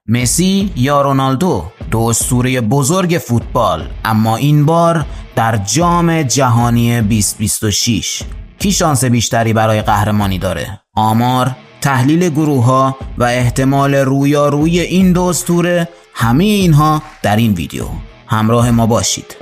مسی یا رونالدو، دو اسطوره بزرگ فوتبال، اما این بار در جام جهانی 2026. کی شانس بیشتری برای قهرمانی داره؟ آمار، تحلیل گروه‌ها و احتمال رویارویی این دو اسطوره، همه اینها در این ویدیو. همراه ما باشید.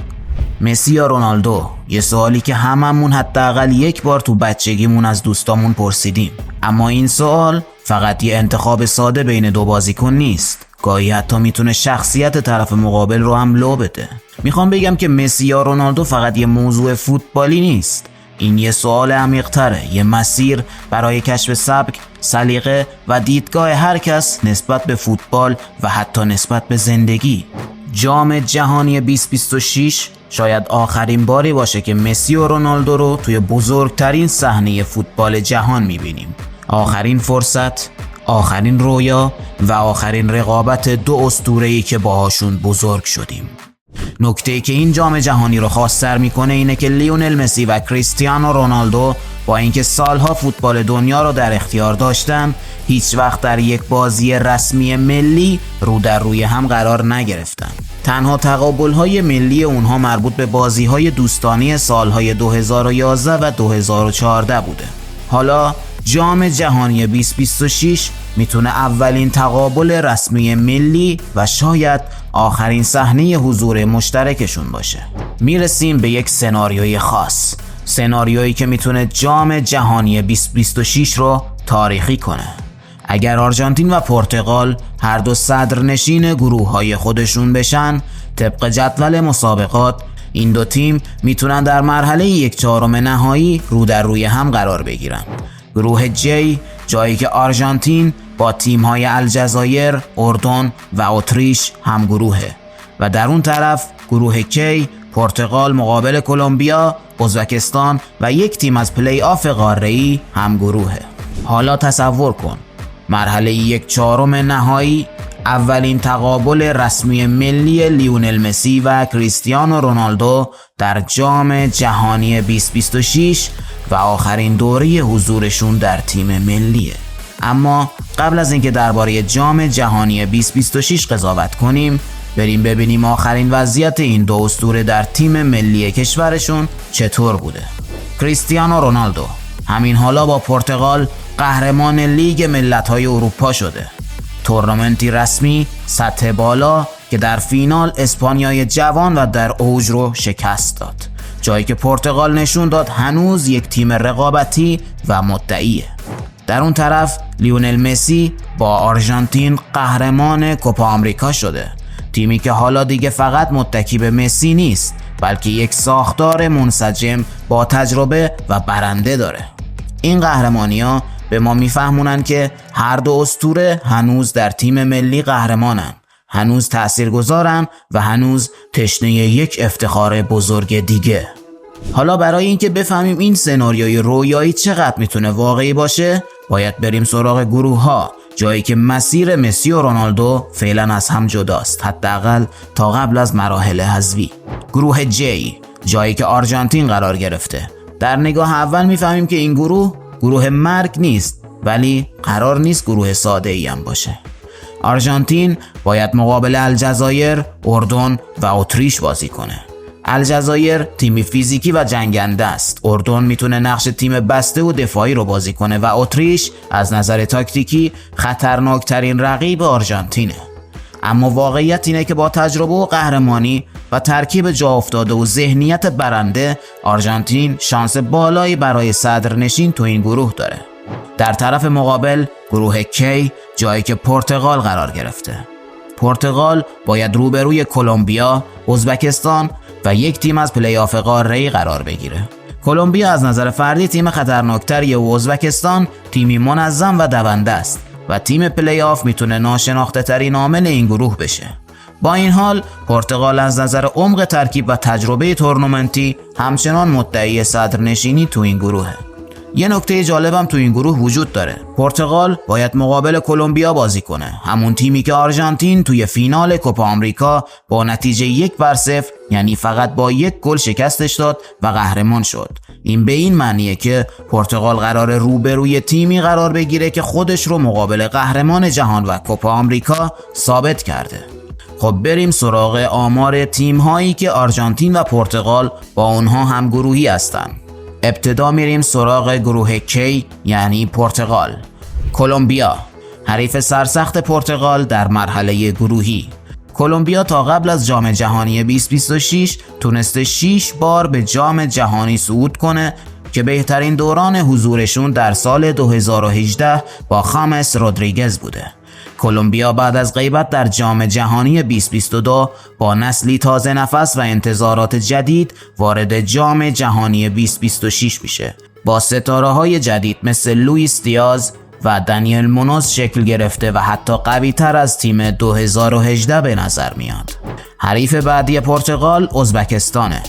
مسی یا رونالدو؟ یه سوالی که هممون حداقل یک بار تو بچگیمون از دوستامون پرسیدیم. اما این سوال فقط یه انتخاب ساده بین دو بازیکن نیست. گاهی حتی میتونه شخصیت طرف مقابل رو هم لو بده. میخوام بگم که مسی یا رونالدو فقط یه موضوع فوتبالی نیست. این یه سوال عمیق‌تره، یه مسیر برای کشف سبک، سلیقه و دیدگاه هر کس نسبت به فوتبال و حتی نسبت به زندگی. جام جهانی 2026 شاید آخرین باری باشه که مسی و رونالدو رو توی بزرگترین صحنه فوتبال جهان میبینیم. آخرین فرصت، آخرین رویا و آخرین رقابت دو اسطوره‌ای که باهاشون بزرگ شدیم. نکته‌ای که این جام جهانی رو خاص‌تر میکنه اینه که لیونل مسی و کریستیانو رونالدو با اینکه سالها فوتبال دنیا رو در اختیار داشتن، هیچ وقت در یک بازی رسمی ملی رو در روی هم قرار نگرفتن. تنها تقابل‌های ملی اونها مربوط به بازی‌های دوستانه سالهای 2011 و 2014 بوده. حالا جام جهانی 2026 میتونه اولین تقابل رسمی ملی و شاید آخرین صحنه حضور مشترکشون باشه. میرسیم به یک سناریوی خاص، سناریویی که میتونه جام جهانی 2026 رو تاریخی کنه. اگر آرژانتین و پرتغال هر دو صدرنشین گروه‌های خودشون بشن، طبق جدول مسابقات این دو تیم میتونن در مرحله 1/4 نهایی رو در روی هم قرار بگیرن. گروه جی، جایی که آرژانتین با تیم‌های الجزایر، اردن و اتریش هم گروهه و در اون طرف گروه کی، پرتغال مقابل کلمبیا، ازبکستان و یک تیم از پلی آف قاره‌ای هم گروهه. حالا تصور کن مرحله 1/4 نهایی، اولین تقابل رسمی ملی لیونل مسی و کریستیانو رونالدو در جام جهانی 2026 و آخرین دوره حضورشون در تیم ملیه. اما قبل از اینکه درباره جام جهانی 2026 قضاوت کنیم، بریم ببینیم آخرین وضعیت این دو اسطوره در تیم ملی کشورشون چطور بوده. کریستیانو رونالدو همین حالا با پرتغال قهرمان لیگ ملت‌های اروپا شده. تورنمنتی رسمی سطح بالا که در فینال اسپانیای جوان و در اوج رو شکست داد. جایی که پرتغال نشون داد هنوز یک تیم رقابتی و مدعیه. در اون طرف لیونل مسی با آرژانتین قهرمان کوپا آمریکا شده. تیمی که حالا دیگه فقط متکی به مسی نیست، بلکه یک ساختار منسجم با تجربه و برنده داره. این قهرمانی‌ها به ما میفهمونن که هر دو اسطوره هنوز در تیم ملی قهرمانن، هنوز تأثیرگذارن و هنوز تشنه یک افتخار بزرگ دیگه. حالا برای اینکه بفهمیم این سناریوی رویایی چقدر میتونه واقعی باشه، باید بریم سراغ گروه‌ها، جایی که مسیر مسی و رونالدو فعلا از هم جداست، حداقل تا قبل از مراحل حذفی. گروه جی، جایی که آرژانتین قرار گرفته. در نگاه اول میفهمیم که این گروه مرگ نیست، ولی قرار نیست گروه ساده‌ای هم باشه. آرژانتین باید مقابل الجزایر، اردن و اتریش بازی کنه. الجزایر تیمی فیزیکی و جنگنده است. اردن میتونه نقش تیم بسته و دفاعی رو بازی کنه و اتریش از نظر تاکتیکی خطرناکترین رقیب آرژانتینه. اما واقعیت اینه که با تجربه و قهرمانی و ترکیب جا افتاده و ذهنیت برنده، آرژانتین شانس بالایی برای صدرنشین تو این گروه داره. در طرف مقابل گروه کی، جایی که پرتغال قرار گرفته. پرتغال باید روبروی کلمبیا، ازبکستان و یک تیم از پلی آف قاره‌ای قرار بگیره. کلمبیا از نظر فردی تیم خطرناکتریه و ازبکستان تیمی منظم و دونده است و تیم پلی آف میتونه ناشناخته ترین عامل این گروه بشه. با این حال پرتغال از نظر عمق ترکیب و تجربه تورنمنتی همچنان مدعی صدرنشینی تو این گروهه. یه نکته جالبم تو این گروه وجود داره. پرتغال باید مقابل کلمبیا بازی کنه، همون تیمی که آرژانتین توی فینال کوپا آمریکا با نتیجه 1-0 یعنی فقط با 1 گل شکستش داد و قهرمان شد. این به این معنیه که پرتغال قراره روبروی تیمی قرار بگیره که خودش رو مقابل قهرمان جهان و کوپا آمریکا ثابت کرده. خب بریم سراغ آمار تیم هایی که آرژانتین و پرتغال با اونها هم گروهی هستن. ابتدا میریم سراغ گروه K یعنی پرتغال. کلمبیا حریف سرسخت پرتغال در مرحله گروهی. کلمبیا تا قبل از جام جهانی 2026 تونسته 6 بار به جام جهانی صعود کنه که بهترین دوران حضورشون در سال 2018 با خامس رودریگز بوده. کلمبیا بعد از غیبت در جام جهانی 2022 با نسلی تازه نفس و انتظارات جدید وارد جام جهانی 2026 میشه. با ستاره‌های جدید مثل لوئیس دیاز و دانیل مونوز شکل گرفته و حتی قوی تر از تیم 2018 به نظر میاد. حریف بعدی پرتغال ازبکستانه.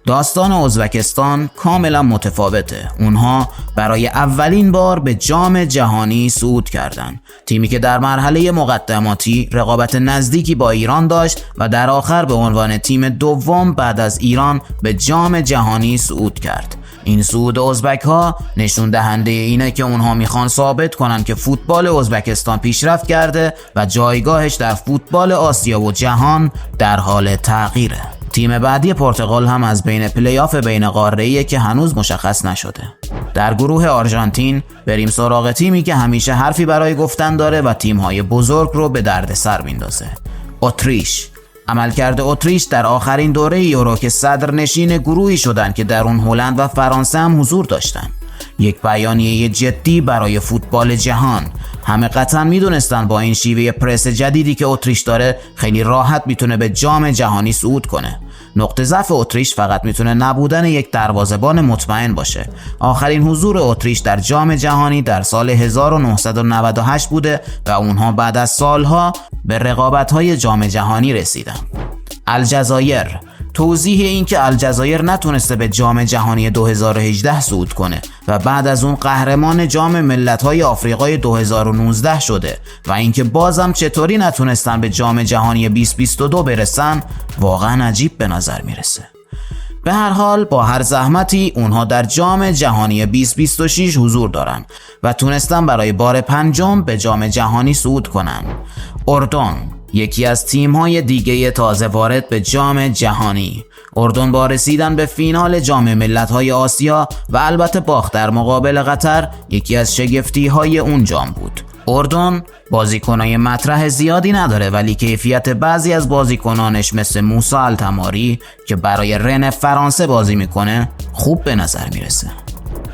داستان ازبکستان کاملا متفاوته. اونها برای اولین بار به جام جهانی صعود کردند. تیمی که در مرحله مقدماتی رقابت نزدیکی با ایران داشت و در آخر به عنوان تیم دوم بعد از ایران به جام جهانی صعود کرد. این صعود ازبک ها نشون دهنده اینه که اونها میخوان ثابت کنن که فوتبال ازبکستان پیشرفت کرده و جایگاهش در فوتبال آسیا و جهان در حال تغییره. تیم بعدی پرتغال هم از بین پلی‌آف بین قاره‌ایه که هنوز مشخص نشده. در گروه آرژانتین بریم سراغ تیمی که همیشه حرفی برای گفتن داره و تیم‌های بزرگ رو به دردسر میندازه. اتریش. عملکرد اتریش در آخرین دوره یورو که صدرنشین گروهی شدن که در اون هلند و فرانسه هم حضور داشتن. یک بیانیه جدی برای فوتبال جهان. همه قطعا میدونستن با این شیوه پرس جدیدی که اتریش داره خیلی راحت میتونه به جام جهانی صعود کنه. نقطه ضعف اتریش فقط میتونه نبودن یک دروازه‌بان مطمئن باشه. آخرین حضور اتریش در جام جهانی در سال 1998 بوده و اونها بعد از سالها به رقابت‌های جام جهانی رسیدن. الجزایر. توضیح این که الجزایر نتونسته به جام جهانی 2018 صعود کنه و بعد از اون قهرمان جام ملت‌های آفریقای 2019 شده و اینکه بازم چطوری نتونستن به جام جهانی 2022 برسن واقعا عجیب به نظر میرسه. به هر حال با هر زحمتی اونها در جام جهانی 2026 حضور دارن و تونستن برای بار 5م به جام جهانی صعود کنن. اردن یکی از تیم‌های دیگه تازه وارد به جام جهانی. اردن با رسیدن به فینال جام ملت‌های آسیا و البته باخت در مقابل قطر یکی از شگفتی‌های اون جام بود. اردن بازیکنای مطرح زیادی نداره ولی کیفیت بعضی از بازیکنانش مثل موسی التماری که برای رن فرانسه بازی میکنه خوب به نظر میرسه.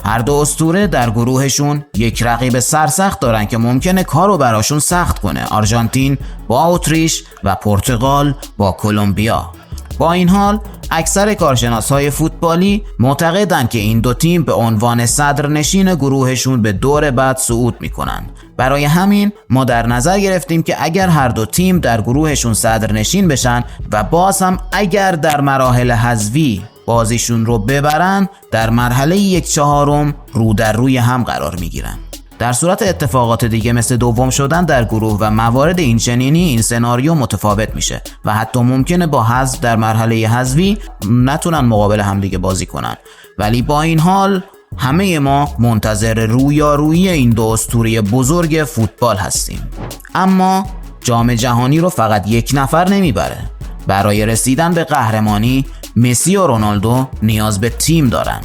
هر دو اسطوره در گروهشون یک رقیب سرسخت دارن که ممکنه کارو براشون سخت کنه. آرژانتین با اتریش و پرتغال با کلمبیا. با این حال اکثر کارشناسای فوتبالی معتقدن که این دو تیم به عنوان صدرنشین گروهشون به دور بعد صعود میکنن. برای همین ما در نظر گرفتیم که اگر هر دو تیم در گروهشون صدرنشین بشن و باز هم اگر در مراحل حذفی بازیشون رو ببرن در مرحله 1/4 رو در روی هم قرار میگیرن. در صورت اتفاقات دیگه مثل دوم شدن در گروه و موارد این چنینی این سناریو متفاوت میشه و حتی ممکنه با حذف در مرحله حذفی نتونن مقابل هم دیگه بازی کنن. ولی با این حال همه ما منتظر رویارویی این دو اسطوره بزرگ فوتبال هستیم. اما جام جهانی رو فقط یک نفر نمیبره. برای رسیدن به قهرمانی مسی و رونالدو نیاز به تیم دارن.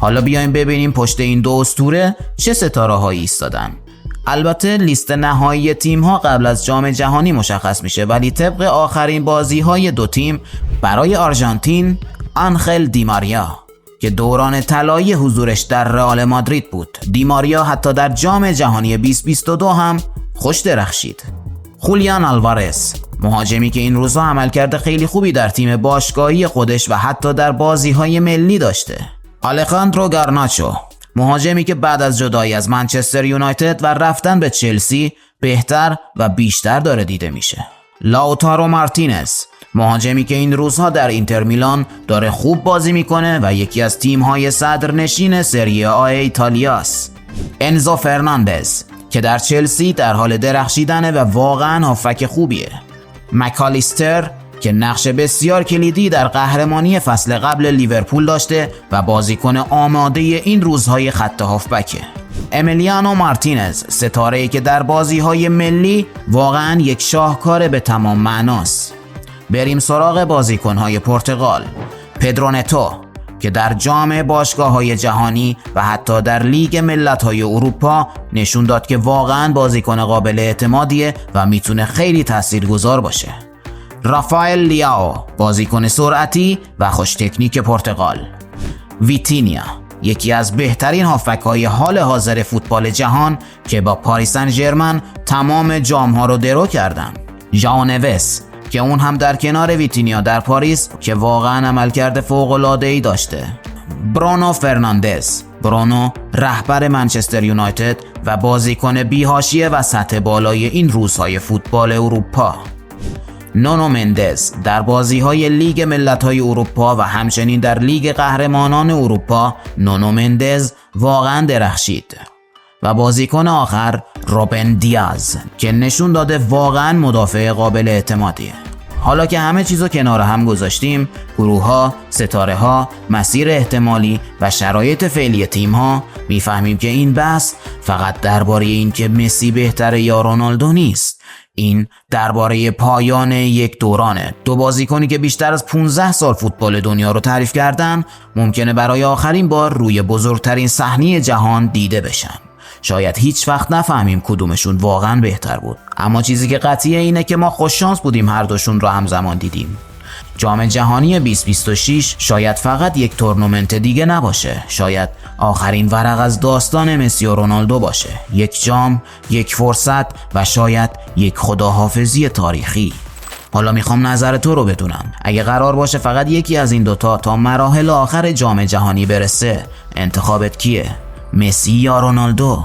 حالا بیایم ببینیم پشت این دو اسطوره چه ستاره‌هایی ایستادن. البته لیست نهایی تیم‌ها قبل از جام جهانی مشخص میشه ولی طبق آخرین بازی‌های دو تیم برای آرژانتین آنخل دیماریا که دوران طلایی حضورش در رئال مادرید بود. دیماریا حتی در جام جهانی 2022 هم خوش درخشید. خولیان آلوارز مهاجمی که این روزها عملکرد خیلی خوبی در تیم باشگاهی خودش و حتی در بازی‌های ملی داشته. آلخاندرو گارناچو مهاجمی که بعد از جدایی از منچستر یونایتد و رفتن به چلسی بهتر و بیشتر داره دیده میشه. لاوتارو مارتینز، مهاجمی که این روزها در اینتر میلان داره خوب بازی میکنه و یکی از تیم‌های صدرنشین سری آ ایتالیاست. انزو فرناندز که در چلسی در حال درخشیدنه و واقعا هافک خوبیه. مکالیستر که نقش بسیار کلیدی در قهرمانی فصل قبل لیورپول داشته و بازیکن آماده این روزهای خط هافبکه. امیلیانو مارتینز، ستاره‌ای که در بازی‌های ملی واقعاً یک شاهکار به تمام معناست. بریم سراغ بازیکن‌های پرتغال. پدرو نتو که در جام باشگاه‌های جهانی و حتی در لیگ ملت‌های اروپا نشون داد که واقعاً بازیکن قابل اعتمادیه و میتونه خیلی تاثیرگذار باشه. رافائل لیاو، بازیکن سرعتی و خوش تکنیک پرتغال. ویتینیا، یکی از بهترین هافبک‌های حال حاضر فوتبال جهان که با پاریس سن ژرمن تمام جام‌ها رو درو کردن. ژائو نوس که اون هم در کنار ویتینیا در پاریس که واقعا عملکرد فوق‌العاده‌ای داشته. برونو فرناندز، برونو رهبر منچستر یونایتد و بازیکن بی‌حاشیه و سطح بالای این روزهای فوتبال اروپا. نونو مندز در بازی‌های لیگ ملت‌های اروپا و همچنین در لیگ قهرمانان اروپا نونو مندز واقعا درخشید. و بازیکن آخر روبن دیاز که نشون داده واقعا مدافع قابل اعتمادیه. حالا که همه چیزو کنار هم گذاشتیم، گروه‌ها، ستاره‌ها، مسیر احتمالی و شرایط فعلی تیم‌ها، میفهمیم که این بحث فقط درباره این که مسی بهتره یا رونالدو نیست. این درباره پایان یک دورانه. دو بازیکنی که بیشتر از 15 سال فوتبال دنیا رو تعریف کردن ممکنه برای آخرین بار روی بزرگترین صحنه جهان دیده بشن. شاید هیچ وقت نفهمیم کدومشون واقعا بهتر بود، اما چیزی که قطعیه اینه که ما خوششانس بودیم هر دوشون رو همزمان دیدیم. جام جهانی 2026 شاید فقط یک تورنمنت دیگه نباشه، شاید آخرین ورق از داستان مسی و رونالدو باشه. یک جام، یک فرصت و شاید یک خداحافظی تاریخی. حالا میخوام نظر تو رو بدونم. اگه قرار باشه فقط یکی از این دوتا تا مراحل آخر جام جهانی برسه، انتخابت کیه؟ مسی یا رونالدو؟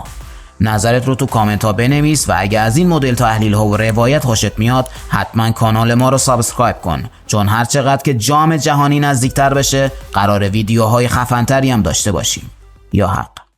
نظرت رو تو کامنت ها بنویس و اگه از این مدل تحلیل ها و روایت خوشت میاد حتما کانال ما رو سابسکرایب کن، چون هر چقدر که جام جهانی نزدیکتر بشه قرار ویدیوهای خفن‌تری هم داشته باشیم. یا حق.